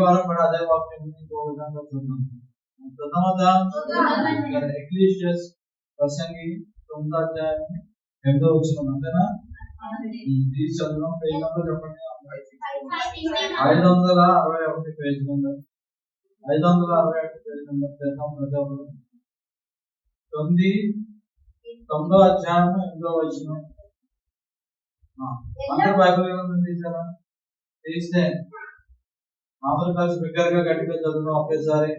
వారం కూడా అదే వాక్యం ఇంకో విధంగా చూద్దాం. ఎక్లీషియస్ ప్రసంగి 9వ అధ్యాయం 8వ వచనం అంతేనా? ఈ చదువు పేజ్ నంబర్ చెప్పండి. 561 పేజ్ నంబర్ 561 పేజ్ నంబర్ చేద్దాం. 9వ అధ్యాయం 8వ వచనం. అందరూ బైబిల్ గ్రంథం తీసారా? తీస్తే అందరూ కలిసి బిగ్గరగా గట్టిగా చదువుదాం ఒకేసారి.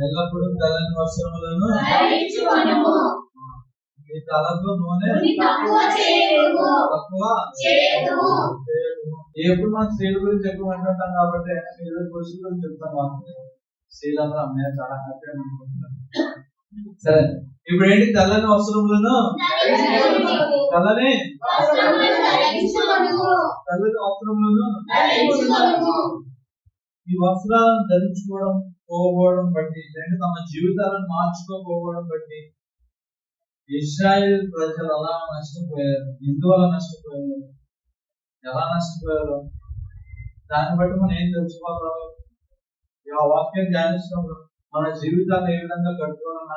ఎల్లప్పుడూ తెల్లని వస్త్రములను మీ తలకు నూనె తక్కువ. ఎప్పుడు మనం స్త్రీల గురించి ఎక్కువ మాట్లాడతాం కాబట్టి పురుషుల గురించి చెప్తాం. స్త్రీలందరూ అమ్మాయి చాలా హ్యాపీగా అనుకుంటున్నారు. సరే, ఇప్పుడు ఏంటి? తెల్లని వస్త్రములను తెల్లని వస్త్రములను ఈ వస్త్రాలను ధరించుకోవడం పోవడం బట్టి, అంటే తమ జీవితాలను మార్చుకోకపోవడం బట్టి ఇశ్రాయేల్ ప్రజలు అలా నష్టపోయారు. ఎందువల్ల నష్టపోయారు, ఎలా నష్టపోయారు, దాన్ని బట్టి మనం ఏం తెలుసుకోవాలి? ఆ వాక్యం ధ్యానిస్తున్నప్పుడు మన జీవితాన్ని ఏ విధంగా కట్టుకోవాలని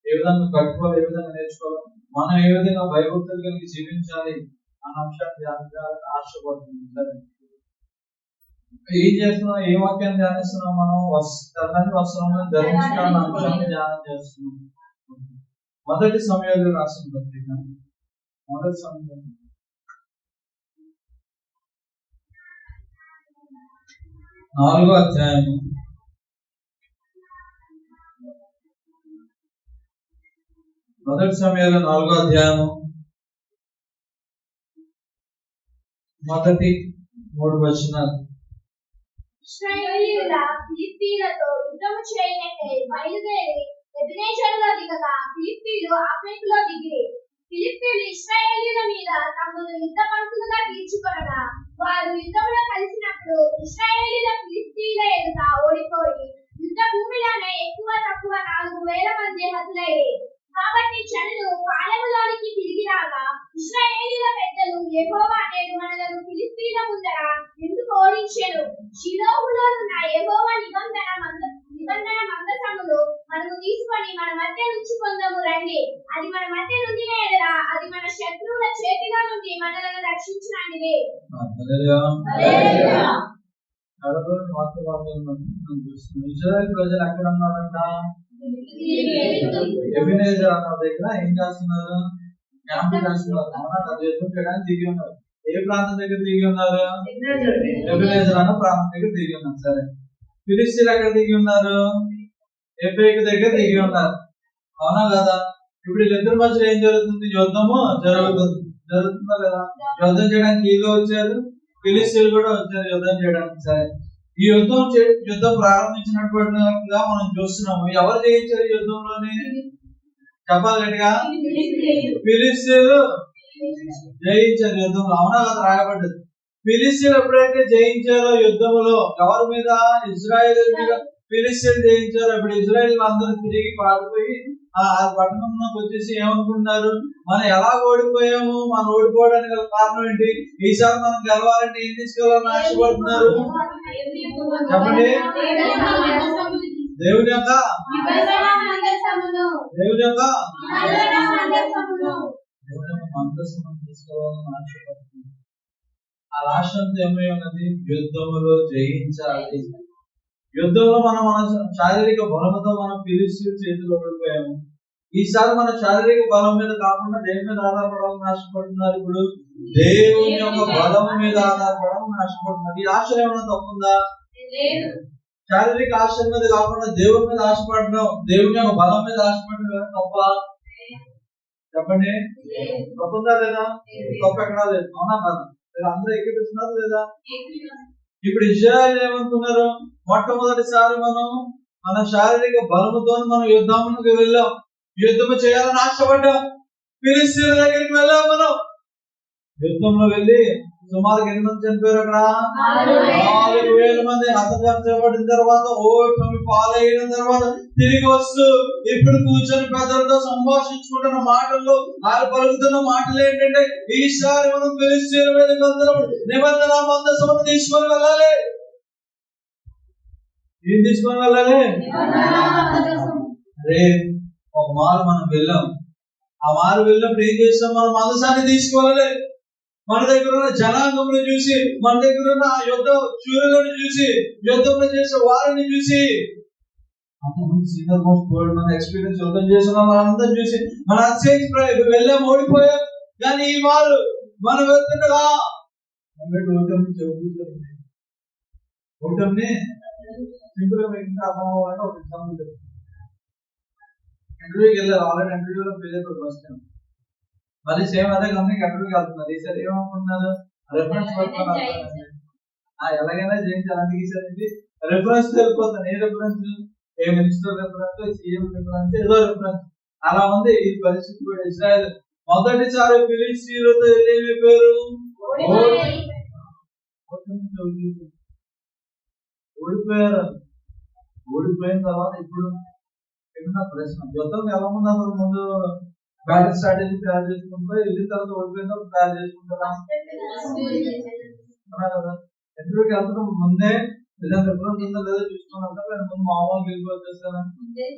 ఏ విధంగా కట్టుకోవాలి, ఏ విధంగా నేర్చుకోవాలి, మనం ఏ విధంగా భయభక్తులు కలిగి జీవించాలి అన్న అంశాన్ని ధ్యానించాలని ఆశపడుతుంది. సరే, ఏం చేస్తున్నాం? ఏ వాక్యాన్ని ధ్యానిస్తున్నాం? మనం తెల్లని వస్త్రములను ధరించాలన్న అంశాన్ని ధ్యానం చేస్తున్నాం. మొదటి సమయంలో రాసిన పత్రిక 4వ అధ్యాయము 4వ అధ్యాయము మొదటి 3 వచనాలు. ఇశ్రాయేలీయుల ఫిలిష్తీయులతో యుద్ధము చేయనట్టే బయలుదేరి ఎబెనేజరులో దిగగా ఫిలిష్తీయులు ఆఫెకులో దిగిరి. ఫిలిష్తీయులు ఇశ్రాయేలీయుల మీద తమను యుద్ధ పంక్తులుగా తీర్చుకొనగా వారు యుద్ధంలో కలిసినప్పుడు ఇశ్రాయేలీయుల ఫిలిష్తీయుల ఎదుట ఓడిపోయి యుద్ధ భూమిలోనే ఎక్కువ తక్కువ 4,000 మంది హతులయ్యారు. కాబట్టి జనులు పాళెములోనికి తిరిగి రాగా ఇశ్రాయేలీయుల పెద్దలు యెహోవా నేడు మనలను ఫిలిష్తీయుల ముందర ఎందుకు ఓడించెను? షిలోహులో ఉన్న యెహోవా నిబంధన మందసమును మనము తీసుకొని మన మధ్య ఉంచుకొందాము రండి. అది మన మధ్య నుండి ఎడల అది మన శత్రువుల చేతిలో నుండి మనలను రక్షించుననిదే. ఇశ్రాయేల్ ప్రజలు ఎక్కడ ఉన్నారంట? ఎబెనేజర్ అన్న దగ్గర ఏం చేస్తున్నారు? క్యాంప్ చేస్తున్నారు. యుద్ధం చేయడానికి దిగి ఉన్నారు. ఏ ప్రాంతం దగ్గర దిగి ఉన్నారు? ఎబెనేజర్ అన్న ప్రాంతం దగ్గర దిగి ఉన్నారు. సరే, ఫిలిష్తీయులు ఎక్కడ దిగి ఉన్నారు? ఎఫెకు దగ్గర దిగి ఉన్నారు. అవునా కదా? ఇప్పుడు వీళ్ళిద్దరి మధ్యలో ఏం జరుగుతుంది? యుద్ధము జరుగుతుందా లేదా? యుద్ధం చేయడానికి వీళ్ళు వచ్చారు, ఫిలిష్తీయులు కూడా వచ్చారు యుద్ధం చేయడానికి. సరే, ఈ యుద్ధం ప్రారంభించినట్టుగా మనం చూస్తున్నాము. ఎవరు జయించారు ఈ యుద్ధంలోని? చెప్పాలి గట్టిగా. ఫిలిష్తీయులు జయించారు యుద్ధంలో. అవునా కదా? రాయబడ్డది. ఫిలిష్తీయులు ఎప్పుడైతే జయించారో యుద్ధంలో ఎవరి మీద? ఇజ్రాయేల్ మీద ఫిలిష్తీయులు జయించారు. ఇప్పుడు ఇజ్రాయేల్ అందరూ తిరిగి పారిపోయి ఆ పట్టణంలోకి వచ్చేసి ఏమనుకుంటున్నారు? మనం ఎలా ఓడిపోయాము, మనం ఓడిపోవడానికి గల కారణం ఏంటి? ఈసారి మనం గెలవాలంటే ఏం తీసుకెళ్ళాలని ఆశపడుతున్నారు? చెప్పండి. దేవుని యొక్క మందస్సును తీసుకోవాలని ఆశపడుతున్నారు. ఆ రాష్ట్రంతో ఏమై ఉన్నది? యుద్ధములో జయించాలి. యుద్ధంలో మనం మన శారీరక బలముతో మనం ఫిలిష్తీయుల చేతిలో ఓడిపోయాము. ఈసారి మన శారీరక బలం మీద కాకుండా దేని మీద ఆధారపడాలని ఆశపడుతున్నారు? ఇప్పుడు దేవుని యొక్క బలం మీద ఆధారపడాలని ఆశపడుతున్నారు. ఈ ఆశ ఏమైనా తప్పుందా? శారీరక ఆశ మీద కాకుండా దేవుని మీద ఆశపడడం, దేవుని యొక్క బలం మీద ఆశపడడం తప్ప? చెప్పండి. తప్పుందా లేదా? తప్పు ఎక్కడా లేదు. అవునా కాదు? మీరు అందరూ ఎక్కిపిస్తున్నారు లేదా? ఇప్పుడు ఇశ్రాయేలు ఏమనుకున్నారు? మొట్టమొదటిసారి మనం మన శారీరక బలముతో మనం యుద్ధానికి వెళ్ళాం, యుద్ధము చేయాలని ఆశపడ్డాం, ఫిలిష్తీయుల దగ్గరికి వెళ్ళాం. మనం యుద్ధంలో వెళ్ళి సుమారు ఎన్ని మంది చనిపోయారు అక్కడ? 4,000 మంది హతమార్చబడిన తర్వాత ఓటమి పాలైన తర్వాత తిరిగి వస్తూ ఇప్పుడు కూర్చొని పెద్దలతో సంభాషించుకుంటున్న మాటల్లో వాళ్ళు పలుకుతున్న మాటలు ఏంటంటే, ఈసారి మనం ఫిలిష్తీయుల మీదకి వెళ్తున్నప్పుడు నిబంధన మందసమును తీసుకొని వెళ్ళాలి. ఏం తీసుకొని వెళ్ళాలి? అరే ఒక మారు మనం వెళ్ళాం. ఆ మారు వెళ్ళినప్పుడు ఏం చేస్తాం? మనం మందసాన్ని తీసుకోవాలి. మన దగ్గర ఉన్న జనాంగమును చూసి, మన దగ్గర ఉన్న యుద్ధ శూరులను చూసి, యుద్ధంలో చేసే వారిని చూసి, అంతమంది సీనియర్ మోస్ట్ 12 మంది ఎక్స్పీరియన్స్ యుద్ధం చేసిన వాళ్ళందరూ చూసి మన అతిశయించి వెళ్ళాం, ఓడిపోయాం. కానీ ఈ వాళ్ళు మనం వెళ్తుండగా ఓటమిని సింపుల్ గా ఇంకా అర్థం అవ్వాలంటే ఒక ఎగ్జాంపుల్ చెప్తాను. ఇంటర్వ్యూకి వెళ్ళారు, ఆల్రెడీ ఇంటర్వ్యూలో ఫెయిల్ అయిపోయి ఫస్ట్ టైం. మళ్ళీ సేమ్ అదే కంపెనీకి ఇంటర్వ్యూకి వెళ్తున్నారు. ఈసారి ఏమనుకుంటున్నారు? రెఫరెన్స్ పట్టుకొని ఎలాగైనా జయించాలని ఈసారి రెఫరెన్స్ వెళ్ళిపోతాను. ఏ రెఫరెన్స్? ఏ మినిస్టర్ రెఫరెన్స్, సీఎం రెఫరెన్స్, ఏదో రెఫరెన్స్. అలా ఉంది ఈ పరిస్థితి కూడా. ఇజ్రాయెల్ మొదటిసారి ఫిలిష్తీయులతో ఏమైపోయారు? ఓడిపోయారు. ఓడిపోయిన తర్వాత ఇప్పుడు ఏమన్నా ప్రశ్న, యుద్ధం ఎలా ఉంది? అసలు ముందు బ్యాటిల్ స్ట్రాటజీ తయారు చేసుకుంటారా? వెళ్ళిన తర్వాత ఓడిపోయిన తర్వాత తయారు చేసుకుంటారా? కదా ఇంటర్వ్యూకి వెళ్తాం ముందే ఏదైనా రిఫరెన్స్ ఉందో లేదో చూసుకున్నాం కదా. ముందు మామూలుగా వెళ్ళిపోతాను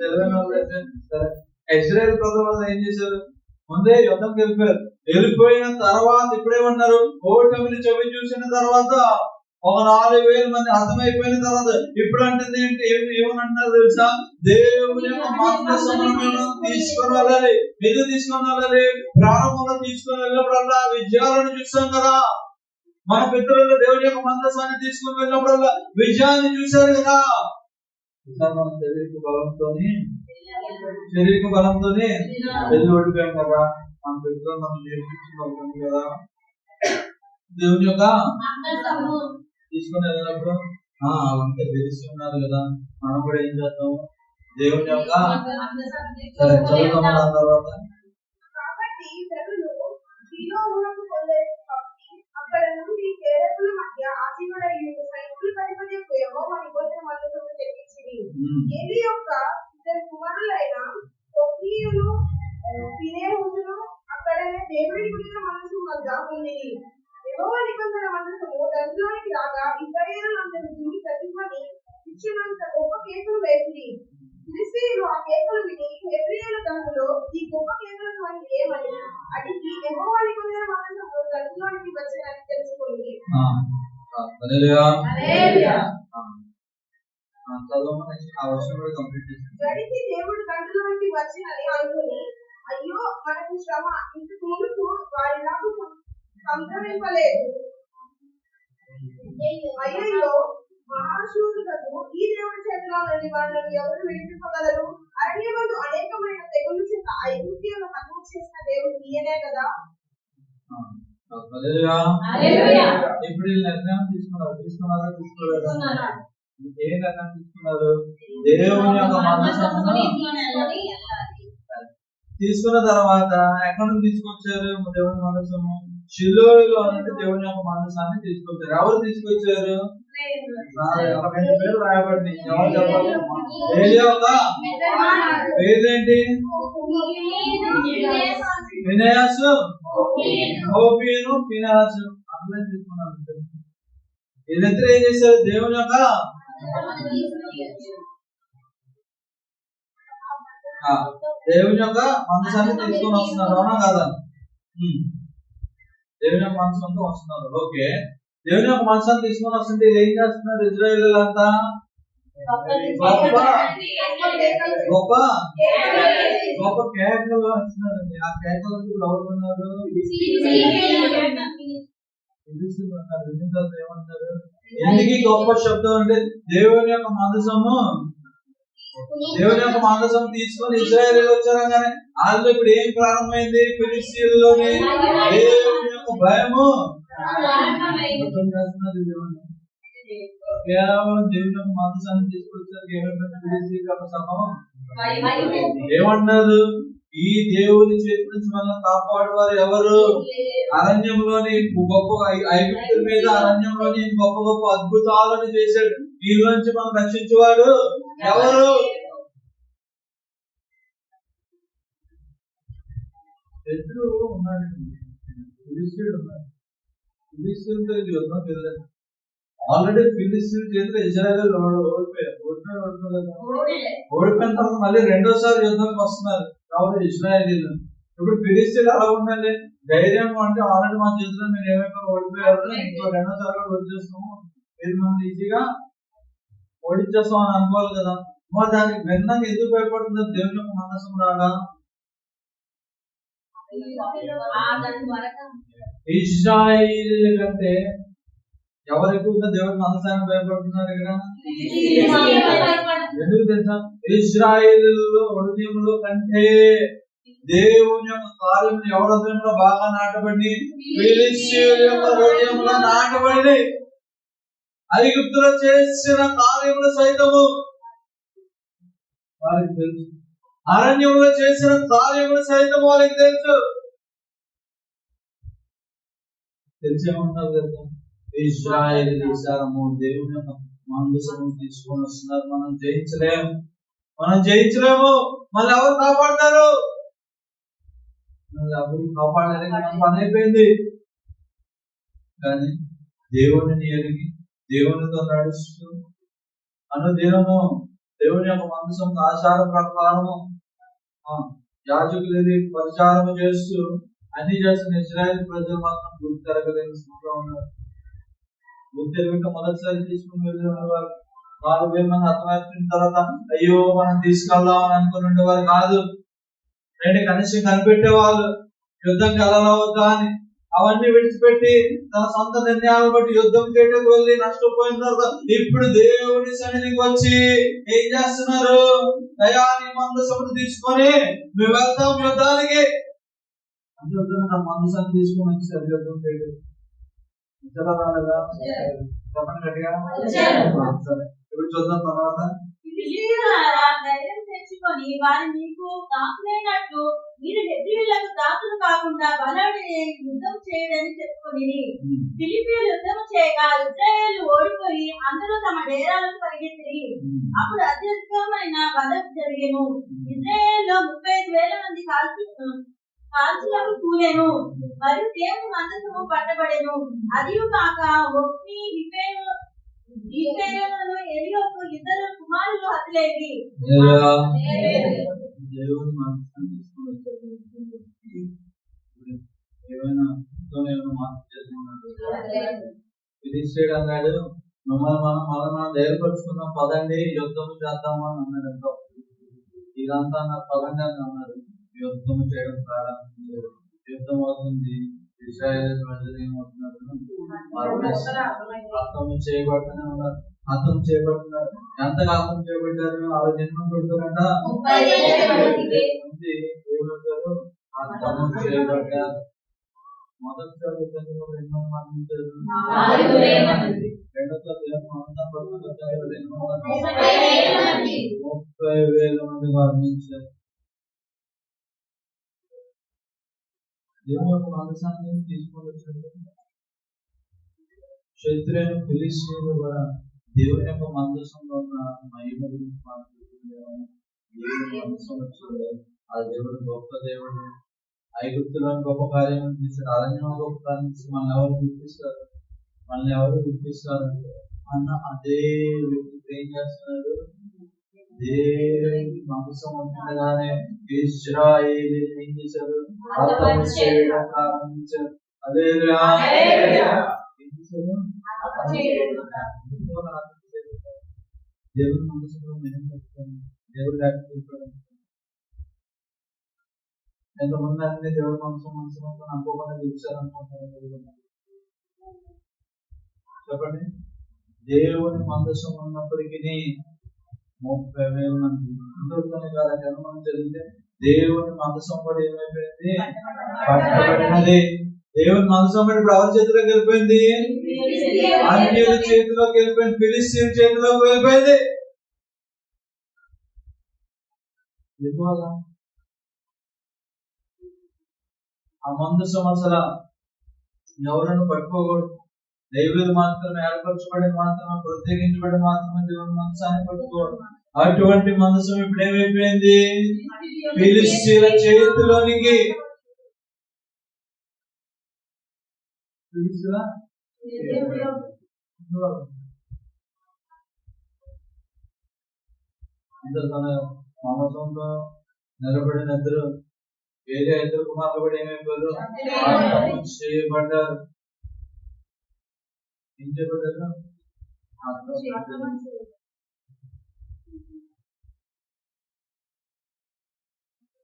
తెలివైన సరే. ఇజ్రాయెల్ ప్రజల వల్ల ఏం చేశారు? ముందే యుద్ధంకి వెళ్ళిపోయారు. వెళ్ళిపోయిన తర్వాత ఇప్పుడేమన్నారు? ఓటమిని చవి చూసిన తర్వాత ఒక 4,000 మంది హతమైపోయిన తర్వాత ఇప్పుడు అంటుంది ఏంటి? ఏమనంటున్నారు తెలుసా? దేవుని యొక్క మందసమును తీసుకొని వెళ్ళాలి. ఎందుకు తీసుకొని వెళ్ళాలి? ప్రారంభంలో తీసుకొని వెళ్ళినప్పుడల్లా విజయాలను చూసాం కదా. మన పితరులు దేవుని యొక్క మందసాన్ని తీసుకుని వెళ్ళినప్పుడల్లా విజయాన్ని చూశారు కదా. మన శరీర బలంతోనే వెళ్ళి ఓడిపోయాం కదా. మన పితరులు మనం నేర్పించుకుంటుంది కదా. దేవుని యొక్క తీసుకుని వెళ్ళినప్పుడు అంతా తెలిసి ఉన్నారు కదా. మనం కూడా ఏం చేస్తాము? దేవుని యొక్క సరే చదువుతాము. దాని తర్వాత అక్కడ నుండి కేరళ మధ్య ఆశీనుడైన సైనికులు పరిపదేకు యెహోవా నిబంధన మందసమును తెప్పించిరి. ఏలి యొక్క ఇద్దరు కుమారులైన హోఫ్నీయును ఫీనెహాసును అక్కడనే దేవుని గుడిలో మందసం వద్ద ఉండిరి. యెహోవా నిబంధన మందసము గదిలోనికి రాగా ఇశ్రాయేలులందరూ దిగి ప్రతిమని ఇచ్చినంత గొప్ప కేకలు వేసిరి. ఫిలిష్తీయులు ఆ కేకలు విని హెబ్రీయుల గనులు ఈ గొప్ప కేకలను అని ఏమని అడిగి యెహోవా నిబంధన మందసము గదిలోనికి వచ్చినని తెలుసుకొని గడికి దేవుడు గంటలోనికి వచ్చినని అనుకుని, అయ్యో మనకు శ్రమ, ఇంతకు ముందుకు వారి నాకు సంభవింపలేదు. అయ్యో మహాశూరులకు ఈ దేవుడి చేతిలో నుండి మనల్ని ఎవరు విడిపింపగలరు? అరణ్యమందు అనేకమైన తెగులు చేత ఐగుప్తీయులను హతము చేసిన దేవుడు ఈయనే కదా. ఇప్పుడు నిర్ణయం తీసుకున్నారా? ఏ నిర్ణయం తీసుకున్నారు? దేవుని యొక్క మందసమును తీసుకున్న తర్వాత ఎక్కడ నుంచి తీసుకొచ్చారు? దేవుని మందసము షిలోహులో నుండి దేవుని యొక్క మందసాన్ని తీసుకొచ్చారు. ఎవరు తీసుకొచ్చారు? 42 పేరు రాయబడి. ఎవరు చెప్పాలి? ఏలి యొక్క పేరేంటి? ఫీనెహాసు, హోఫ్నీయును, ఫీనెహాసు అందరూ తీసుకున్నారు. వీళ్ళిద్దరూ ఏం చేశారు? దేవుని యొక్క మందసాన్ని తీసుకొని వస్తున్నారు. అవునా కాదా? దేవుని యొక్క మందసంతో వస్తున్నారు. ఓకే, దేవుని యొక్క మందసాన్ని తీసుకొని వస్తుంటే ఏం చేస్తున్నారు? ఇజ్రాయేలీయులంతా గొప్ప కేకలు వస్తున్నారండి. ఆ కేకలకు ఎవరు ఉన్నారు? ఏమంటారు? ఎందుకు గొప్ప శబ్దం అంటే దేవుని యొక్క మందసం తీసుకొని ఇశ్రాయేలీయులు వచ్చారు. కానీ వాళ్ళు ఇప్పుడు ఏం ప్రారంభమైంది? ఫిలిష్తీయుల్లోని దేవుని యొక్క భయము కేవలం దేవుని యొక్క మందసాన్ని తీసుకొచ్చారు. ఏమంటారు? ఏమంటున్నారు? ఈ దేవుని చేతి నుంచి మనల్ని కాపాడువారు ఎవరు? అరణ్యంలోని గొప్ప ఐగుప్తుల మీద అరణ్యంలోని గొప్ప గొప్ప అద్భుతాలను చేశాడు. వీళ్ళ నుంచి మనం రక్షించేవాడు ఎవరు? శత్రువు ఉన్నాడండి, ఫిలిస్తీయుడు ఉన్నాడు. ఫిలిస్తీయులతో యుద్ధం వెళ్ళాడు. ఆల్రెడీ ఫిలిస్తీన్ చేతిలో ఇజ్రాయేల్ ఓడిపోయిన తర్వాత మళ్ళీ రెండోసారి యుద్ధానికి వస్తున్నారు ఎవరు? ఇజ్రాయేలీలు. ఇప్పుడు ఫిలిస్తీన్లు అలా ఉండాలి ధైర్యం అంటే ఆల్రెడీ మన చేతిలో మీరు ఏమైనా ఓడిపోయారు, ఇంకో రెండోసారి కూడా ఓడిచేస్తాము, మీరు మనం ఈజీగా ఓడించేస్తాం అని అనుకోవాలి కదా. మరి దానికి భిన్నంగా ఎందుకు భయపడుతుందో దేవుని యొక్క మనసు రాగా? ఇజ్రాయేలీల కంటే ఎవరు ఎక్కువగా దేవుని మనసాన్ని భయపడుతున్నారు ఇక్కడ? ఎందుకు తెలుసా? ఇజ్రాయేలీలో హృదయంలో కంటే దేవుని యొక్క కార్యములు ఎవరి హృదయంలో బాగా నాటబడి, ఫిలిస్తీయుల యొక్క హృదయంలో నాటబడి, ఐగుప్తులో చేసిన కార్యములు సైతము వారికి తెలుసు, అరణ్యంలో చేసిన కార్యములు సైతం వాళ్ళకి తెలుసు. తెలిసేమంటారు తెలుసా? ఇజ్రాయేల్ దేశము దేవుని యొక్క మందసము తీసుకొని వస్తున్నారు. మనం జయించలేము. మళ్ళీ ఎవరు కాపాడతారు? ఎవరు కాపాడలేక మన పని అయిపోయింది. కానీ దేవుని ఎరిగి దేవునితో నడుస్తూ అనుదినము దేవుని యొక్క మందసం ఆచార ప్రకారము యాజకులు పరిచారము చేస్తూ అన్ని చేస్తున్న ఇజ్రాయేల్ ప్రజలు మాత్రం గుర్తెరగలేని స్థితిలో ఉన్నారు. గుర్తెరగక మొదటిసారి తీసుకుని వెళ్ళేవారు. 4000 మంది అర్థమైపోయిన తర్వాత అయ్యో మనం తీసుకెళ్దాం అని అనుకుని ఉండేవారు కాదు. నేటి కనీసం కనిపెట్టేవాళ్ళు యుద్ధంకి వెళ్ళవద్దా అని. అవన్నీ విడిచిపెట్టి తన సొంత నిర్ణయాలను బట్టి యుద్ధం చేయడానికి వెళ్ళి నష్టపోయిన తర్వాత ఇప్పుడు దేవుడి సన్నిధికి వచ్చి ఏం చేస్తున్నారు? దయాని మందసమును తీసుకొని మేము వెళ్తాం యుద్ధానికి. మందసాన్ని తీసుకొని వచ్చారు యుద్ధం చేయడం. రాలేదా? చెప్పండి గట్టిగా. సరే, ఇప్పుడు చూద్దాం తర్వాత. ధైర్యం తెచ్చుకొని వారి మీకు దాసులైనట్లు మీరు హెబ్రీయులకు దాసులు కాకుండా బలాడి యుద్ధం చేయడని చెప్పుకొని ఫిలిప్పీయులు యుద్ధం చేయగా ఇశ్రాయేలు ఓడిపోయి అందరూ తమ డేరాలకు పరిగెత్తి అప్పుడు అత్యధికమైన వధ జరిగెను. ఇశ్రాయేలులో 35,000 మంది కాల్చులకు కూలెను. మరియు దేవుని మందసము పట్టబడెను. అది కాక ఒక్ని ఎలియోకు 2 కుమారులు హతులేవి. దేవుని మనసాన్ని ఏమైనా మార్పు చేస్తున్నాడు. ఫిలిస్తీయుడు అన్నాడు మళ్ళీ మనం ధైర్యపరుచుకుందాం, పదండి యుద్ధం చేద్దాము అని అన్నాడు. ఎంతో ఇదంతా అన్నారు, పదండి అని అన్నారు. యుద్ధం చేయడం ప్రారంభించారు. యుద్ధం అవుతుంది. ఇశ్రాయేలు ప్రజలు ఏమవుతున్నారు? హతం చేయబడుతూనే ఉన్నారు. హతం చేయబడుతున్నారు. ఎంతగా హతం చేయబడ్డారు? ఆ జన్మ కొడుకులంట హతం చేయబడ్డారు. మొదటిసారి ఎన్నో మరణించారు. రెండోసారి 30,000 మంది మరణించారు. దేవుని యొక్క మనసాన్ని తీసుకొని వచ్చినట్టు శత్రువులు ఫిలిస్తీయులు కూడా దేవుని యొక్క మందసంలో ఉన్న మహిమ గురించి మాట్లాడుతున్నారు. దేవుని మందసం వచ్చింది. ఆ దేవుడు గొప్ప దేవుడు. ఐగుప్తులో గొప్ప కార్యం చేశాడు. అరణ్యంలో గొప్ప కార్యం చేసి మనల్ని ఎవరు గుర్తిస్తారు అన్న అదే వ్యక్తి ఏం చేస్తున్నాడు? దేవుని మందసం ఉంటుండగానే ఇశ్రాయేలు ఏం చేశారు? హతం చేయడం ప్రారంభించారు. హల్లెలూయా. దేవుని మనసులో దేవుడు లేకపోతే ఎంతమంది అన్ని దేవుడి మనసు అనుకోకుండా గెలిచారనుకుంటారు. చెప్పండి. దేవుని మనసు ఉన్నప్పటికీ 30,000 మంది ఇంకొకనే కాదు. జన్మం జరిగితే దేవుని మనసం కూడా ఏమైపోయింది? పట్టబడినది. దేవుని మనసం కూడా ఇప్పుడు ఎవరి చేతిలోకి వెళ్ళిపోయింది? అన్యుల చేతిలోకి వెళ్ళిపోయింది. ఫిలిస్తీయుల చేతిలోకి వెళ్ళిపోయింది. ఎందువల్ల? ఆ మందసం అసలు ఎవరನ್ನು పట్టుకోకూడదు. దైవులు మాత్రమే, ఏర్పరచబడిన మాత్రమే, ప్రత్యేకించబడిన మాత్రమే దేవుని మందసాన్ని పట్టుకోవడం. అటువంటి మందసం ఇప్పుడు ఏమైపోయింది? ఫిలిష్తీయుల చేతిలోనికి. తన మందసంలో నిలబడిన ఇద్దరు వేరే ఇద్దరు కుమారులు కూడా ఏమైపోయారు? చేయబడ్డారు. ఏం చేయబడ్డారు?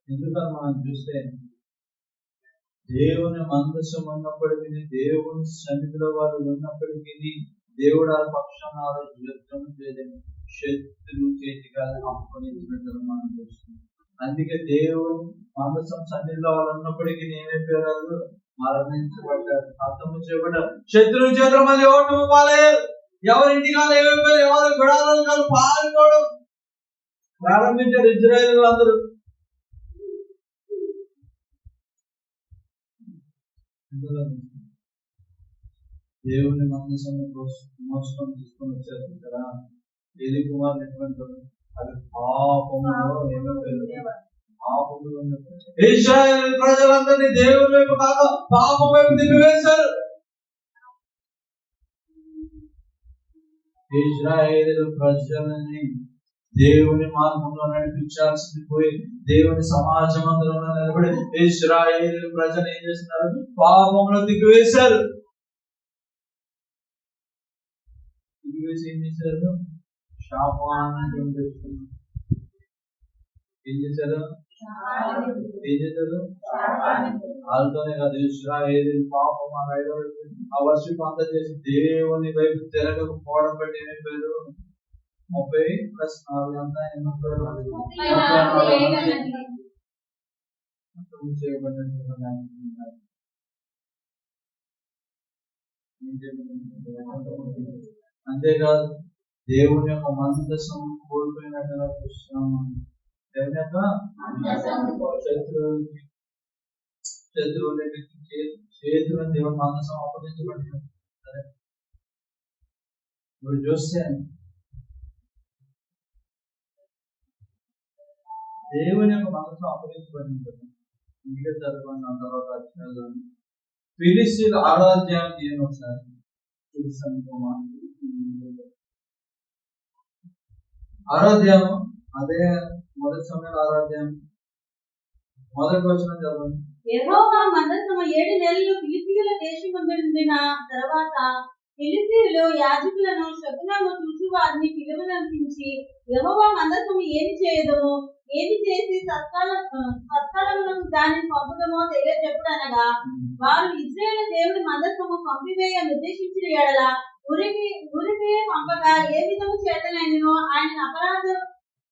ఎందుకని మనం చూస్తే దేవుని మందసం ఉన్నప్పటికీ, దేవుని సన్నిధిలో వారు ఉన్నప్పటికీ దేవుడు ఆ పక్షాన యుద్ధం చేయలేదు, శత్రువు చేతికి అప్పగించినట్టు మనం చూస్తున్నాం. అందుకే దేవుని మందసం సన్నిధిలో వాళ్ళు ఉన్నప్పటికీ ఏమైపోయారు? మరణించబడ్డారు, హతము చేయబడ్డారు. శత్రువు చేతుల మళ్ళీ ఓటమి పాలయ్యారు. ఎవరింటి కాదు ఏమైపోయారు, ఎవరి గుడారాలు కాదు పారిపోవడం ప్రారంభించారు ఇజ్రాయేలు అందరూ. దేవుని మందసం మోసుకొని తీసుకొని వచ్చారు కదా. ఏలి కుమారుడు ఎటువంటి అది పాపంలో ఏమైపోయారు? పాపంలో ఇశ్రాయేలు ప్రజలందరినీ దేవుని వైపు కాక పాపం వైపు తిప్పివేశారు. ఇశ్రాయేలు ప్రజలని దేవుని మార్గంలో నడిపించాల్సింది పోయి దేవుని సమాజం అందరూ నిలబడి ఇశ్రాయేలు ప్రజలు ఏం చేస్తున్నారు? పాపంలో దిగివేశారు. దిగివేసి ఏం చేశారు? శాపాన్ని తెచ్చుకున్నారు. ఏం చేశారు? వాళ్ళతోనే కాదు, ఇశ్రాయేలు పాపం ఆ వర్షం అంతా చేసి దేవుని వైపు తిరగకపోవడం బట్టి ఏమైపోయారు? 30+4 అంతా అంతేకాదు, దేవుని యొక్క మందసం కోల్పోయినట్టుగా చూస్తున్నాము. దేవుని యొక్క శత్రువుల చేతులను దేవుని మందసం అప్పగించబడింది. సరే, ఇప్పుడు చూస్తే దేవుని యొక్క మనసు అప్పగించబడింది. ఇంటికి చదువుకున్న తర్వాత అధ్యాయంలో ఫిలిష్తీయుల 6వ అధ్యాయం తీయండి ఒకసారి. చూపిస్తాను. 6వ అధ్యాయం, అదే మొదటి సమయంలో 6వ అధ్యాయం మొదటి వచనం చదవండి. యెహోవా మందసము 7 నెలలు ఫిలిష్తీయుల దేశమందుండిన తర్వాత ఫిలిష్తీయులు యాజకులను శకునము చూసి వారిని పిలువనంపించి, యెహోవా మందసము ఏమి చేయదము, ఏమి చేసి సత్కాలములకు దానిని పంపుదమో తెలియజెప్పుడనగా, వారు ఇశ్రాయేలు దేవుడి మందసము పంపివేయ నిర్దేశించిన ఎడల ఉరికి పంపగా ఏ విధము చేతనైనను ఆయన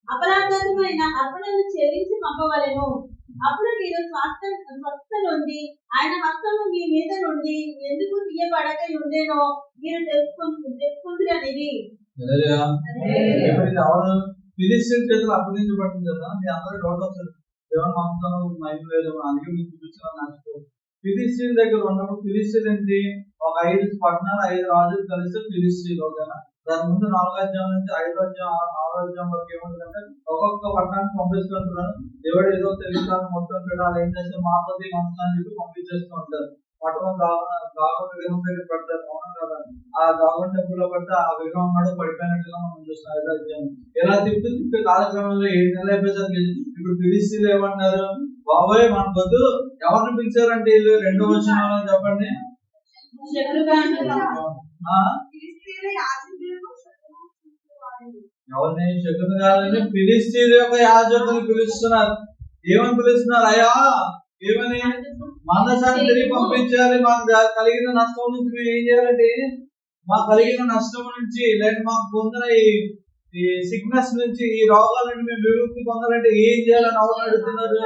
అపరాధమైన అర్పణను చెల్లించి పంపవలెను. అప్పుడు మీరు స్వస్థ నుండి ఆయన హస్తము మీ మీద నుండి ఎందుకు తీయబడక ఉండేనో మీరు తెలుసుకుంటున్నది. ఫిలిష్తీయుల చేతులు అప్పగించబడింది కదా. మీ అందరూ డౌట్ వస్తుంది, దేవుని మందసం మైలు లేదు, అందుకే మీకు చూపించాలని నచ్చుకోవచ్చు. ఫిలిష్తీయుల దగ్గర ఉన్నప్పుడు ఫిలిష్తీయులు ఏంటి? ఒక 5 పట్టణాలు, 5 రాజులు కలిస్తే ఫిలిష్తీయులు. ఓకేనా? దాని ముందు 4వ అధ్యాయం నుంచి 5వ అధ్యాయం 6వ అధ్యాయం వరకు ఏముంటుందంటే ఒక్కొక్క పట్టణానికి పంపిస్తుంటున్నాడు. దేవుడు ఏదో తెలియదు మొత్తం పెట్టాలి, ఏం చేస్తే మాపతి మందసం అని చెప్పి పంపించేస్తూ ఉంటారు. పట్టణం గాగోన్ విగ్రహం దగ్గర పడతారు. అవును కదా? ఆ గాగోన్ టెంపుల్ లో పడితే ఆ విగ్రహం కూడా పడిపోయినట్టుగా మనం చూస్తాం. 5వ అధ్యాయం ఇలా తిప్పి కాలక్రమంలో 7 నెలలు అయిపోయేసరికి ఇప్పుడు ఫిలిష్తీయులు ఏమన్నారు? బాబాయ్ మన వద్దు. ఎవరిని పిలిచారంటే వీళ్ళు 2వ వచనంలో చెప్పండి. ఎవరిని? శకును కాదని ఫిలిష్తీయుల యొక్క యాజకులు పిలుస్తున్నారు. ఏమని పిలుస్తున్నారు? అయ్యా, ఏమని? మందసాన్ని తిరిగి పంపించాలి. మాకు కలిగిన నష్టం నుంచి మేము ఏం చేయాలంటే, మాకు కలిగిన నష్టం నుంచి లేక మాకు పొందిన ఈ సిక్నెస్ నుంచి, ఈ రోగాల నుండి మేము విముక్తి పొందాలంటే ఏం చేయాలని ఎవరు అడుగుతున్నారు?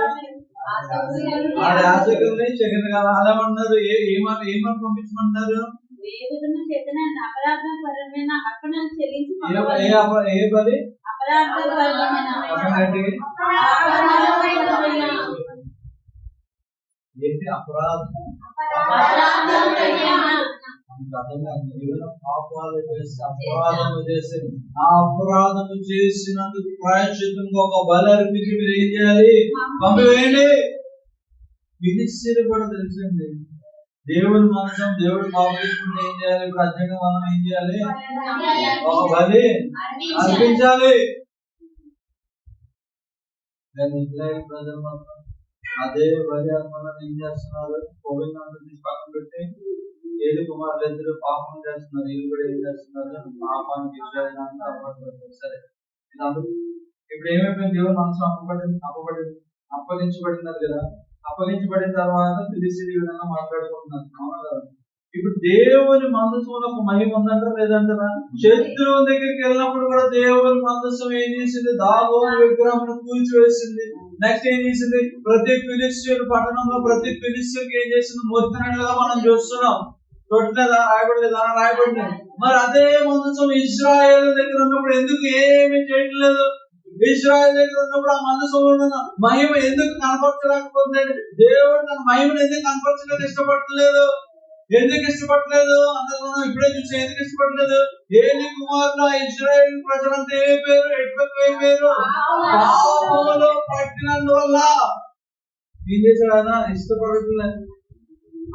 ఆ యాజకుల్ని శకును కాదు అదేమన్నారు. ఏమని పంపించమంటారు? ఏంటి అపరాధం? ఏదైనా పాపాలు చేసి అపరాధము చేసి ఆ అపరాధము చేసినందుకు ప్రాయశ్చిత్తంగా ఒక బలి అర్పించి మీరు ఏం చేయాలి? పంపివేయండి. ఫిలిష్తీయులు కూడా తెలుసండి దేవుని మనసం, దేవుడు పాపించుకుంటే ఏం చేయాలి? ప్రజగా మనం ఏం చేయాలి? ఒక బలి అర్పించాలి. కానీ ఇజ్రాయేల్ ప్రజలు మాత్రం అదే బలి అర్పణ ఏం చేస్తున్నారు? కోవిడ్ పక్కన పెట్టి ఏడు కుమారులు ఇద్దరు పాపం చేస్తున్నారు. వీళ్ళు కూడా ఏం చేస్తున్నారు? పాపానికి ఇజ్రాయేల్ అంతా అప్పగించారు. సరే, ఇప్పుడు ఏమైపోయింది? దేవుని మనసు అప్పగించబడినారు కదా. అప్పగించబడిన తర్వాత ఫిలిష్తీయులు ఈ విధంగా మాట్లాడుకుంటున్నారు. అవునా కదా? ఇప్పుడు దేవుని మందసంలో ఒక మహిమ ఉందంటారా లేదంటారా? శత్రువు దగ్గరికి వెళ్ళినప్పుడు కూడా దేవుని మందసం ఏం చేసింది? దాగోను విగ్రహం కూల్చివేసింది. నెక్స్ట్ ఏం చేసింది? ప్రతి ఫిలిష్తీయుల పట్టణంలో ప్రతి ఫిలిష్తీయులకి ఏం చేసింది? మొత్తినట్లుగా మనం చూస్తున్నాం. చూడలేదా? రాయబడలేదా? రాయబడింది. మరి అదే మందసం ఇశ్రాయేలు దగ్గర ఉన్నప్పుడు ఎందుకు ఏమీ చేయట్లేదు? ఇశ్రాయేలు దగ్గర ఉన్నప్పుడు ఆ మందసంలో ఉన్న మహిమ ఎందుకు కనపరచలేకపోతుంది? దేవుడు తన మహిమను ఎందుకు కనపరచడానికి ఇష్టపడలేదు? ఎందుకు ఇష్టపడలేదు? అందరూ మనం ఇప్పుడే చూసి ఎందుకు ఇష్టపడలేదు? ఏలి కుమారులు ఇశ్రాయేల్ ప్రజలంతా ఏమైపోయారు? ఎటువైపోయారు? పాపములో పట్టినందువల్ల ఏం చేశాడు? ఆయన ఇష్టపడట్లేదు.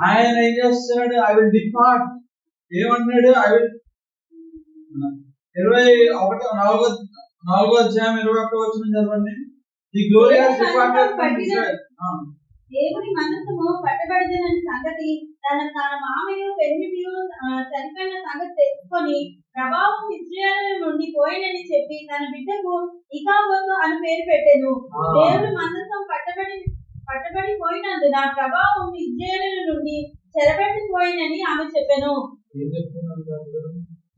ఆయన ఏం చేస్తున్నాడు? I will depart. ఏమన్నాడు? ఐ విల్ 4వ అధ్యాయం 21వ వచనం చదవండి. The glorious departed from Israel. దేవుని మనస్సుము పట్టబడిన సంగతి తన మామయ్య పెనిమిటియు చనిపోయిన సంగతి తెలుసుకొని ప్రభావం ఇజ్రాయేలు నుండి పోయినని చెప్పి తన బిడ్డకు ఇకాబోతు అని పేరు పెట్టెను. దేవుని మనస్సు పట్టబడి పోయినందున ప్రభావం ఇజ్రాయేలు నుండి చెరబెట్టిపోయినని ఆమె చెప్పెను.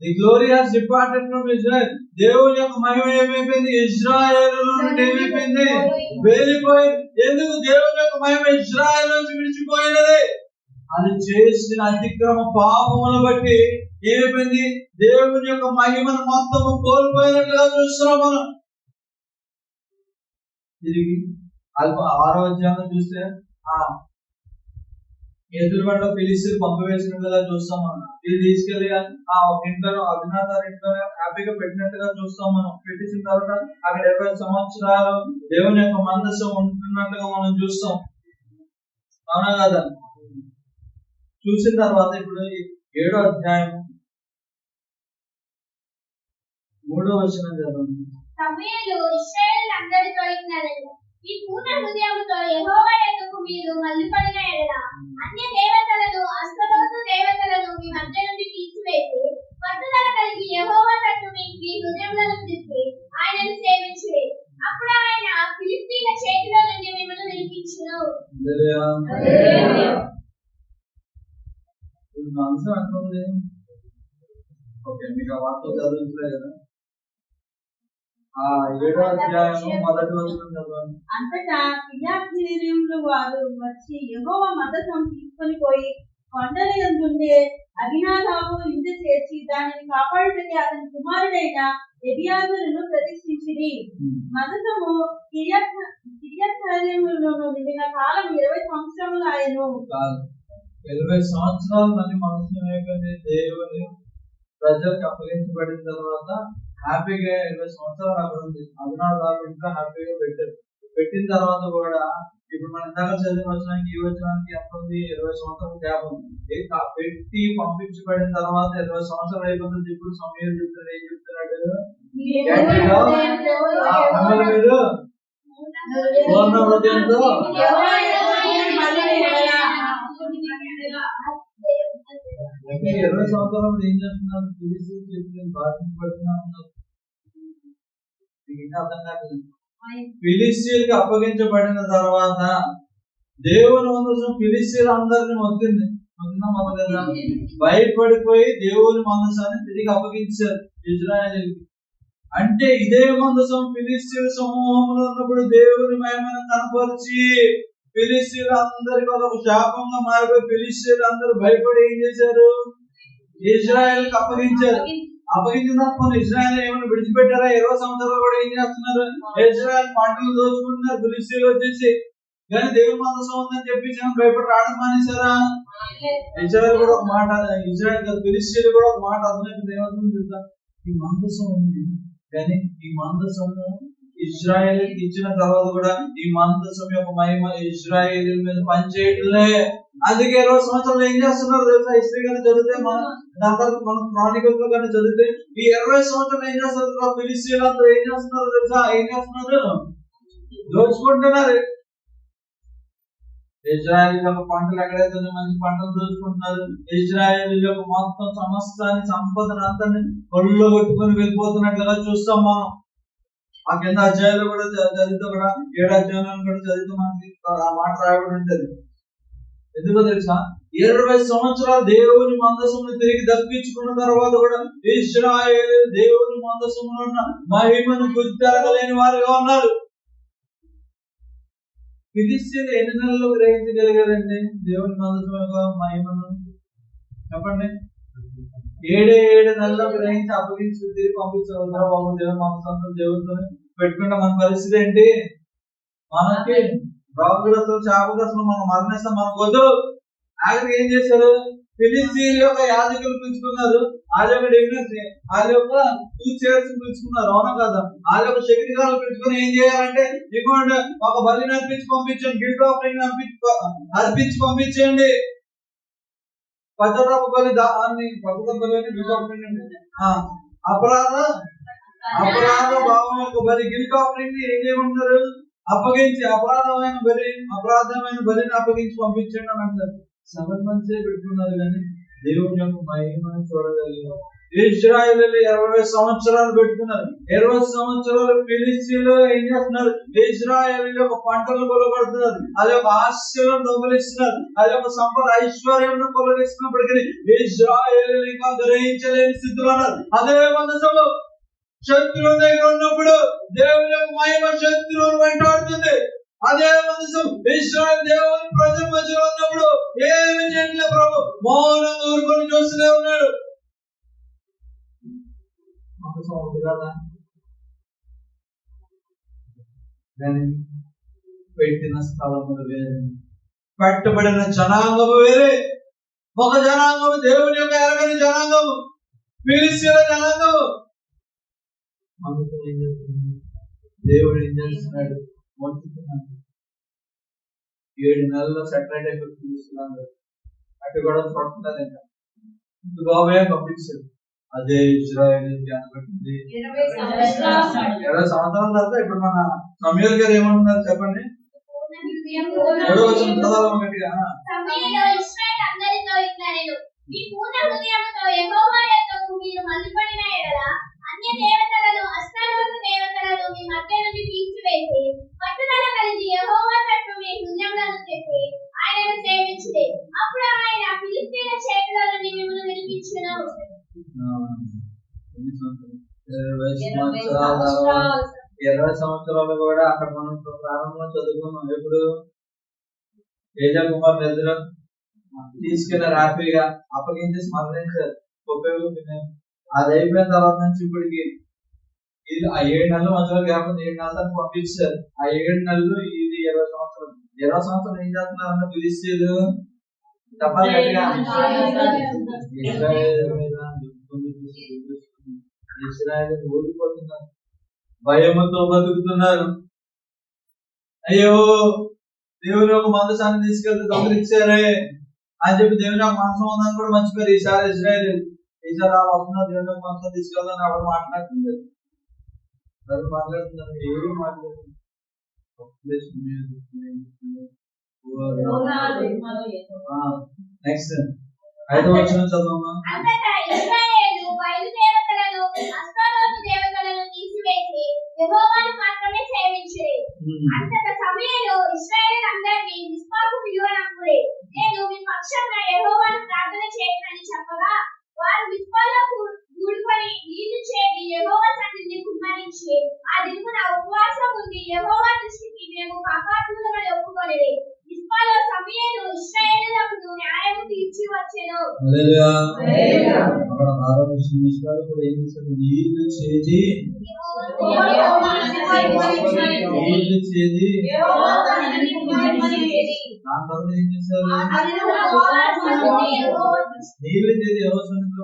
The glorious departed from Israel. దేవుని యొక్క మహిమ ఏమైపోయింది? ఇజ్రాయేలు నుండి ఏమైపోయింది? వెళ్ళిపోయింది. ఎందుకు దేవుని యొక్క మహిమ ఇజ్రాయేలు నుంచి విడిచిపోయినది? అది చేసిన అతిక్రమ పాపములను బట్టి ఏమైపోయింది? దేవుని యొక్క మహిమను మొత్తం కోల్పోయినట్లుగా చూస్తున్నాం మనం. తిరిగి 6వ అధ్యాయం చూస్తే ఎదురుబండలో ఫిలిష్తీయులు పంపివేసినట్లుగా చూస్తాం మనం. ఇది తీసుకెళ్లి ఒక ఇంట్లో అభినాథారి ఇంట్లో హ్యాపీగా పెట్టినట్టుగా చూస్తాం మనం. పెట్టించిన తర్వాత అక్కడ 20 సంవత్సరాలు దేవుని యొక్క మందసం ఉంటున్నట్టుగా మనం చూస్తాం. అవునా కదా? చూసిన తర్వాత ఇప్పుడు 7వ అధ్యాయం 3వ వచనం చదవండి. సమూయేలు ఇశ్రాయేలులందరితో ఇట్లనెను, మీ పూర్ణ హృదయముతో యెహోవా యొద్దకు మీరు మళ్ళుకొనిన యెడల అన్య దేవతలను అస్తరోతు దేవతలను మీ మధ్య నుండి తీసివేసి పట్టుదల కలిగి యెహోవా తట్టు మీ హృదయములను తిప్పి ఆయనను సేవించుడి. అప్పుడు ఆయన ఫిలిష్తీయుల చేతిలో నుండి మిమ్మల్ని విడిపించును. మనసు అంటుంది. ఓకే, మీకు ఆ వార్త చదువుతులే కదా. 7వ అధ్యాయము 1వ వచనం చదవండి. అంతటా కిర్యత్యయీముల వారు వచ్చి యెహోవా మందసం తీసుకొని పోయి కొండల యందుండే అభినాదాబు ఇంట చేర్చి దానిని కాపాడుటకి అతని కుమారుడైన ఎబియాజరును ప్రతిష్ఠించిరి. మందసము కిర్యత్యయీములో నిండిన కాలం 20 సంవత్సరములు ఆయను. 20 సంవత్సరాలు మళ్ళీ మనసు అయిపోయింది. దేవుని ప్రజలకు అప్పగించబడిన తర్వాత హ్యాపీగా 20 సంవత్సరాలు అక్కడ ఉంది. అభినాథాబు ఇంకా హ్యాపీగా పెట్టారు. పెట్టిన తర్వాత కూడా ఇప్పుడు మన ఇందాక చదివిన వచనానికి ఈ వచనానికి ఎంత ఉంది? 20 సంవత్సరాల గ్యాప్ ఉంది. పెట్టి పంపించబడిన తర్వాత 20 సంవత్సరాలు అయిపోతుంది. ఇప్పుడు సమయం చెప్తాడు. ఏం చెప్తున్నాడు? మిమ్మల్ని మీరు పూర్ణ హృదయంతో అంటే 20 సంవత్సరాలు ఏం చేస్తున్నారు? బాధించబడుతున్నా ఉన్నారు. ఇంకా అర్థం కాదు. ఫిలిష్తీయులకు అప్పగించబడిన తర్వాత దేవుని మందసం ఫిలిష్తీయులు అందరిని మొత్తింది. భయపడిపోయి దేవుని మందసాన్ని తిరిగి అప్పగించారు ఇజ్రాయేలుకి. అంటే ఇదే మందసం ఫిలిష్తీయుల సమూహంలో ఉన్నప్పుడు దేవుని మహిమను కనపరిచి ఫిలిష్తీయులు అందరికి ఒక శాపంగా మారిపోయి ఫిలిష్తీయులు అందరూ భయపడి ఏం చేశారు? ఇజ్రాయేల్కి అప్పగించారు. అప్పగించిన ఇజ్రాయేల్ ఏమైనా విడిచిపెట్టారా? 20 సంవత్సరాలు కూడా ఏం చేస్తున్నారు? ఇజ్రాయేల్ పంటలు దోచుకుంటున్నారు ఫిలిష్తీయులు వచ్చేసి. కానీ దేవుని మందసం ఉందని చెప్పి జనం భయపడి రావడం మానేశారా? ఇజ్రాయెల్ కూడా ఒక మాట, ఇజ్రాయెల్ ఫిలిష్తీయులు కూడా ఒక మాట అర్థమైంది. ఏమవుతుంది తెలుసా? ఈ మందసం ఉంది కానీ ఈ మందసము ఇజ్రాయెల్ ఇచ్చిన తర్వాత కూడా ఈ మందసం యొక్క మహిమ ఇజ్రాయెల్ మీద పనిచేయట్లే. అందుకే 20 సంవత్సరాలు ఏం చేస్తున్నారు తెలుసా? హిస్టరీ కానీ చదివితే దాని తర్వాత మనం క్రానికల్స్ కానీ చదివితే ఈ 20 సంవత్సరాలు ఏం చేస్తారు? ఫిలిష్తీయులు అందరూ ఏం చేస్తున్నారు తెలుసా? ఏం చేస్తున్నారు? దోచుకుంటున్నారు. ఇజ్రాయెల్ యొక్క పంటలు ఎక్కడైతే మంచి పంటలు దోచుకుంటున్నారు. ఇజ్రాయెల్ యొక్క మొత్తం సమస్తాన్ని సంపదను అంతా కొల్లో కొట్టుకొని వెళ్ళిపోతున్నట్లుగా చూస్తాం మనం. ఆ కింద అధ్యాయంలో కూడా చదివితే కూడా 7 అధ్యాయాలను కూడా చదివితే మనకి ఆ మాట రాయబడి ఉంటుంది. ఎందుకో తెలుసా? 20 సంవత్సరాలు దేవుని మందసమును తిరిగి దక్కించుకున్న తర్వాత కూడా ఇశ్రాయేలు దేవుని మందసములో ఉన్న మహిమను గుర్తిరగలేని వారుగా ఉన్నారు. ఫిలిష్తీయులు ఎన్ని నెలల్లో గ్రహించగలిగారండి దేవుని మందసం యొక్క మహిమను? చెప్పండి. 7 నెలల్లో గ్రహించి అప్పగించి తిరిగి పంపించారు. బాబు దేవుని మందసం దేవుడితో పెట్టుకుంటే మన పరిస్థితి ఏంటి? మనకి రాగులతో శాపగ్రస్తులు మనం మరణిస్తాం. మనకు వద్దు. ఆఖరికి ఏం చేశారు? ఫిలిష్తీయుల యొక్క యాజకులు పిలుచుకున్నారు. వాళ్ళ యొక్క డిగ్నెస్, వాళ్ళ యొక్క చేర్చి పిలుచుకున్నారు. అవునా కదా? వాళ్ళ యొక్క శక్తికాలు పిలుచుకుని ఏం చేయాలంటే ఇదిగోండి ఒక బలిని అర్పించి పంపించండి, గిల్ట్ ఆఫరింగ్ అర్పించి పంపించండి. పశ్చాత్తాప బలి పశ్చాత్తాప బలి అని గిల్ట్ ఆఫరింగ్ అండి. అపరాధ భావం యొక్క బలి గిల్ట్ ఆఫరింగ్ ఏం చేయమంటారు? అప్పగించి అపరాధమైన బలిని అప్పగించి పంపించండి అని అంటారు. 7 months పెట్టుకున్నారు కానీ దేవుని యొక్క మహిమను చూడగలిగారు. ఇశ్రాయేలు 20 సంవత్సరాలు పెట్టుకున్నారు. 20 సంవత్సరాలు ఫిలిష్తీయులు ఏం చేస్తున్నారు? ఇశ్రాయేలు యొక్క పంటలు కొలగొడుతున్నారు. అది యొక్క ఆశలను దొంగలిస్తున్నారు. అది యొక్క సంపద ఐశ్వర్యం కొలగిస్తున్నప్పటికీ ఇశ్రాయేలు ఇంకా గ్రహించలేని స్థితిలో ఉన్నారు. అదే మందసము శత్రువు దగ్గర ఉన్నప్పుడు దేవుని యొక్క మహిమ శత్రువును వెంటాడుతుంది. అదే మందసం ఇశ్రాయేలు దేవుని ప్రజల మధ్యలో ఉన్నప్పుడు ఏమి చేయట్లే ప్రభు, మౌనంగా ఊరుకొని చూస్తూనే ఉన్నాడు. మందసం ఉంది కదా, కానీ పెట్టిన స్థలములు వేరే, పెట్టబడిన జనాంగము వేరే. ఒక జనాంగము దేవుని యొక్క ఎరగని జనాంగము, ఫిలిష్తీయుల జనాంగము. మందసం ఏం చేస్తుంది? దేవుడు ఏం చేస్తున్నాడు? 7 నెలల్లో సెటిలైట్ అయిపోయి పిలుస్తున్నాడు. అటు కూడా పడుతున్నది బాబయ్య పంపించాడు. అదే ఇజ్రాయేల్ కనబడుతుంది. 20 సంవత్సరాల తర్వాత ఇప్పుడు మన సమూయేలు గారు ఏమంటున్నారు చెప్పండి. 7వ వచనం చదవాలి గట్టిగా. మీ పూర్ణ హృదయముతో యెహోవా యొద్దకు మీరు మళ్ళిపడిన యెడల అన్య దేవతలను అష్టారోతు దేవతలను మీ మధ్య నుండి తీసివేసి పట్టుదల కలిగి యెహోవా తట్టు మీ హృదయములను చెప్పి ఆయనను సేవించుడి. అప్పుడు ఆయన ఫిలిష్తీయుల చేతిలో నుండి మిమ్మల్ని విడిపించును. 20 సంవత్సరాలు కూడా అక్కడ మనం ప్రారంభంలో చదువుకున్నాం. ఎప్పుడు తేజ కుమార్ నిద్ర తీసుకెళ్లారు, హ్యాపీగా అప్పగించేసి మరణించారు. ఉపయోగం అది అయిపోయిన తర్వాత నుంచి ఇప్పటికి ఆ 7 నెలలు మధ్యలో గ్యాప్ 7 నెలలు పంపించారు. ఆ 7 నెలలు ఇది 20 సంవత్సరాలు. 20 సంవత్సరాలు ఏం చేస్తున్నారన్న ఫిలిష్తీయులు చెప్పాలి గట్టిగా. ఇశ్రాయేలు ఓడిపోతున్నారు, భయముతో బతుకుతున్నారు. అయ్యో దేవుని ఒక మందసాన్ని తీసుకెళ్తే దొంగలిచ్చారే అని చెప్పి దేవుని ఒక మనసు ఉందని కూడా మర్చిపోయారు. ఈసారి ఇజ్రాయేల్ ఈసారి వాళ్ళు వస్తున్నారు, దేవుని ఒక మనసు తీసుకెళ్తాను ఎవరు మాట్లాడుతుంది, ఎవరు మాట్లాడుతున్నారు, ఏమి మాట్లాడుతున్నారు. నెక్స్ట్ 5వ వచనం చదవమ్మా. అంతటా ఇశ్రాయేలు బయలుదేవతలను అష్టారోతు దేవతలను తీసివేసి యెహోవాను మాత్రమే సేవించుడి. అంతట సమూయేలు ఇశ్రాయేలు అందరినీ మిస్పాకు పిలువనప్పుడే నేను మీ పక్షంగా యెహోవాను ప్రార్థన చేయనని చెప్పగా వారు మిస్పాలో కూడుకొని నీళ్లు చేరి యెహోవా సన్నిధిని కుమ్మరించి ఆ దినమున ఉపవాసం ఉండి యెహోవా దృష్టికి మేము పాపాత్ములమని ఒప్పుకొనిరి. మిస్పాలో సమూయేలు ఇశ్రాయేలులకు న్యాయము తీర్చి వచ్చెను. హల్లెలూయా. అక్కడ ఆరోగ్య మిస్పాలో కూడా ఏం చేశాడు? నీళ్లు చేది దాని తర్వాత ఏం చేశారు? నీళ్లు చేది ఎవసంలో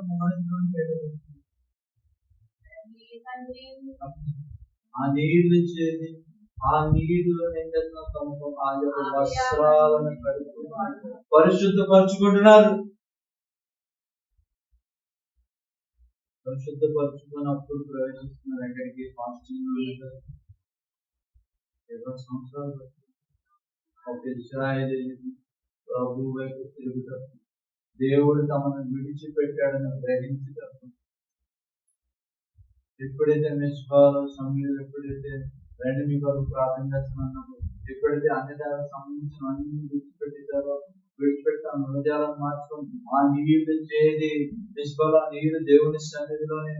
ఆ నీళ్లు చేది ఆ నీళ్లు ఏం చేస్తున్నారు? ఆ యొక్క వస్త్రాలను కడుక్కున్నారు, పరిశుద్ధపరచుకుంటున్నారు. పరిశుద్ధపరచుకున్నప్పుడు ప్రవేశిస్తున్నారు ఎక్కడికి? ఫాస్టింగ్ 20 సంవత్సరాలు ఒక ఇశ్రాయేలీయులు ప్రభు వైపు తిరుగుతారు. దేవుడు తమను విడిచిపెట్టాడని గ్రహించేటప్పుడు ఎప్పుడైతే మిస్పాలో సమయంలో ఎప్పుడైతే రెండు మీ కొరకు ప్రార్థన చేస్తున్నప్పుడు ఎప్పుడైతే అన్ని దేవాలకు సంబంధించిన అన్ని విడిచిపెట్టాను హృదయాలను మార్చుకొని ఆ నీళ్లు చేది మిస్పాలో నీళ్లు దేవుని సన్నిధిలోని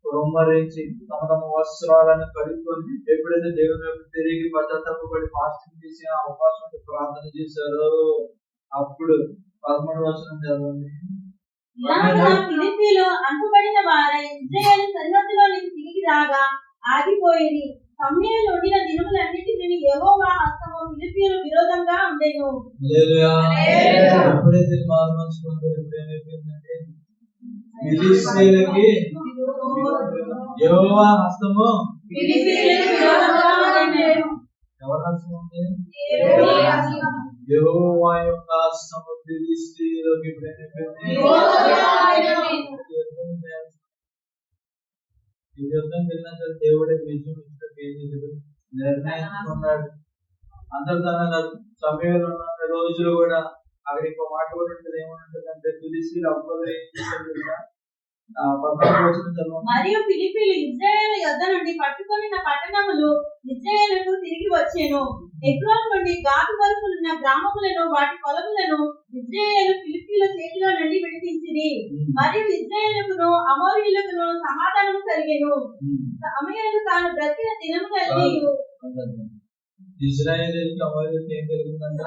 కుమ్మరించి తమ తమ వస్త్రాలను కడుక్కొని ఎప్పుడైతే దేవుని వైపు తిరిగి పశ్చాత్తాపడి ఫాస్టింగ్ చేసి ఆ అవకాశం ప్రార్థన చేశారో అప్పుడు 13వ వచనం చదవండి. ఫిలిప్పీలో అంటుబడిన వారై ఇశ్రాయేలు సరిహద్దులోనికి తిరిగి రాగా ఆగిపోయింది. సమూయేలు ఉండిన దినములన్నిటిని యెహోవా హస్తము ఫిలిప్పీయుల విరోధంగా ఉండెను. ఎప్పుడైతే మారుమనసుకుంటారో ఏమైపోయిందంటే ఫిలిష్తీయులకి యెహోవా హస్తము ఫిలిప్పీయులకు విరోధంగా ఉండెను. ఎవరి హస్తం ఉంది? యెహోవా యొక్క హస్తము ఫిలిష్తీయులకి ఈ యుద్ధం వెళ్ళినా సరే దేవుడే విజయం నిర్ణయించుకున్నాడు. అంతర్ధాన సమయంలో ఉన్న రోజులు కూడా అక్కడ ఇంకో మాట కూడా ఉంటుంది. ఏమంటుందంటే ఫిలిష్తీయులు అప్పుడు ఏం చేశారు? మరియు ఫిలిప్పీలు ఇశ్రాయేలు యొద్ద నుండి పట్టుకొనిన పట్టణములు ఇశ్రాయేలుకు తిరిగి వచ్చెను. ఎక్రోన్ నుండి గాతు వరకు ఉన్న గ్రామములను వాటి పొలములను ఇశ్రాయేలు ఫిలిప్పీల చేతిలో నుండి విడిపించింది. మరియు ఇశ్రాయేలుకును అమోరీయులకును సమాధానము కలిగెను. సమూయేలు తాను బ్రతికిన దినములన్నీ ఇశ్రాయేలీయులకు అమోరీయులకు ఏం కలిగిందంటే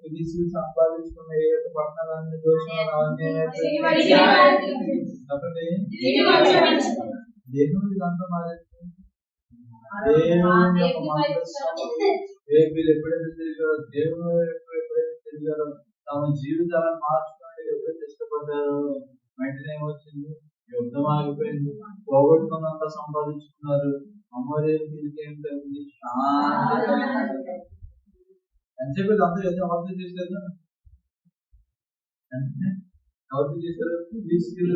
ఫిలిష్తీయులు సంపాదించుకున్న ఏవైతే పట్టణాలన్నీ దోచుకున్నారు అవన్నీ దేవుని ఇదంతా మారింది. దేవుని యొక్క వీళ్ళు ఎప్పుడైతే తిరిగారో దేవుని ఎప్పుడైతే తిరిగారో తమ జీవితాలను మార్చుకోవడానికి ఎప్పుడైతే ఇష్టపడ్డారో వెంటనే వచ్చింది యుద్ధం ఆగిపోయింది. పోగొట్టుకున్నంత సంపాదించుకున్నారు. అమోరీయులకి ఏం కలిగింది? ఎంతసేపు అందరూ యుద్ధం ఎవరితో చేశారు? ఎవరితో చేశారు? ఫిలిష్తీయులు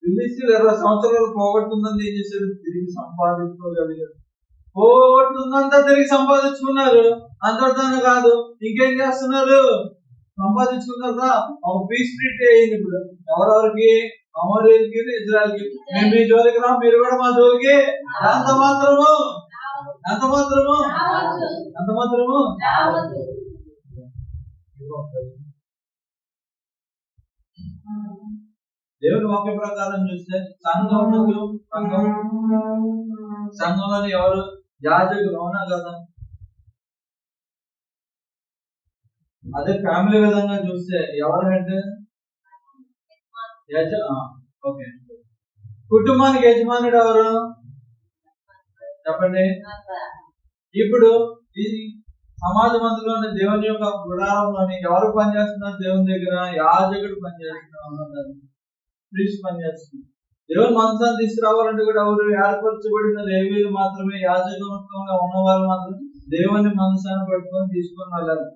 20 సంవత్సరాలు పోగొట్టుకుందని ఏం చేశారు? తిరిగి సంపాదించుకోగలిగారు. పోగొట్టుకుందంతా తిరిగి సంపాదించుకున్నారు. అంతటితోనే కాదు, ఇంకేం చేస్తున్నారు? సంపాదించుకున్నారా? పీస్ ట్రీట్ అయింది. ఇప్పుడు ఎవరెవరికి? అమోరీయులకి ఇజ్రాయెల్కి. మేము మీ జోలికి రా, మీరు కూడా మా జోలికి ఎంత మాత్రము దేవుని వాక్య ప్రకారం చూస్తే సంఘంలోని ఎవరు? యాజకులు. అవునా కదా? అదే ఫ్యామిలీ విధంగా చూస్తే ఎవరు హెడ్? ఓకే. కుటుంబానికి యజమానుడు ఎవరు చెప్పండి? ఇప్పుడు ఈ సమాజ మందిలోని దేవుని యొక్క గుడారంలోని ఎవరు పనిచేస్తున్నారు? దేవుని దగ్గర యాజకుడు పనిచేస్తున్నారు, ప్రీస్ట్ పనిచేస్తున్నారు. దేవుని మనసాన్ని తీసుకురావాలంటే కూడా ఎవరు? ఏర్పరచబడిన లేవీయులు మాత్రమే, యాజకంగా ఉన్నవారు మాత్రమే దేవుని మనసాన్ని పట్టుకొని తీసుకొని వెళ్ళాలి.